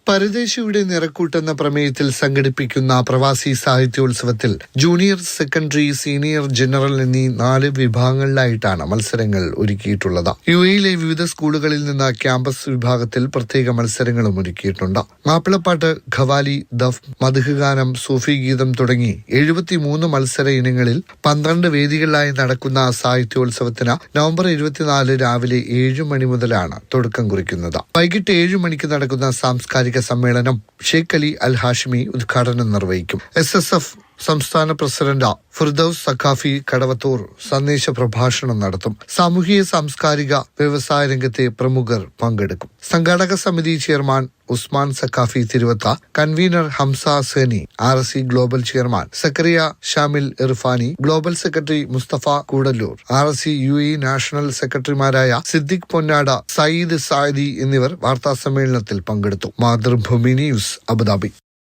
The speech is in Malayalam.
പരദേശിയുടെ നിറക്കൂട്ടെന്ന പ്രമേയത്തിൽ സംഘടിപ്പിക്കുന്ന പ്രവാസി സാഹിത്യോത്സവത്തിൽ ജൂനിയർ, സെക്കൻഡറി, സീനിയർ, ജനറൽ എന്നീ 4 വിഭാഗങ്ങളിലായിട്ടാണ് മത്സരങ്ങൾ ഒരുക്കിയിട്ടുള്ളത്. യുഎയിലെ വിവിധ സ്കൂളുകളിൽ നിന്ന് ക്യാമ്പസ് വിഭാഗത്തിൽ പ്രത്യേക മത്സരങ്ങളും ഒരുക്കിയിട്ടുണ്ട്. മാപ്പിളപ്പാട്ട്, ഖവാലി, ദഫ്, മദ്ഹ് ഗാനം, സൂഫി ഗീതം തുടങ്ങി 73 മത്സര ഇനങ്ങളിൽ 12 വേദികളിലായി നടക്കുന്ന സാഹിത്യോത്സവത്തിന് നവംബർ 24 രാവിലെ 7 മണി മുതലാണ് തുടക്കം കുറിക്കുന്നത്. വൈകിട്ട് 7 മണിക്ക് നടക്കുന്ന സാംസ്കാരിക സമ്മേളനം ഷെയ്ഖ് അലി അൽ ഹാഷിമി ഉദ്ഘാടനം നിർവഹിക്കും. SSF സംസ്ഥാന പ്രസിഡന്റ് ഫിർദൌസ് സഖാഫി കടവത്തൂർ സന്ദേശ പ്രഭാഷണം നടത്തും. സാമൂഹിക, സാംസ്കാരിക, വ്യവസായ രംഗത്തെ പ്രമുഖർ പങ്കെടുക്കും. സംഘാടക സമിതി chairman Usman Saqafi Thiruvatha, convener Hamza Seni, RSC global chairman Zakariya Shamil Irfani, global secretary Mustafa Koodallur, RSC UAE national സെക്രട്ടറിമാരായ സിദ്ദിഖ് പൊന്നാട, സയ്യിദ് സായിദി എന്നിവർ വാർത്താ സമ്മേളനത്തിൽ പങ്കെടുത്തു. Mathrubhumi news, Abu Dhabi.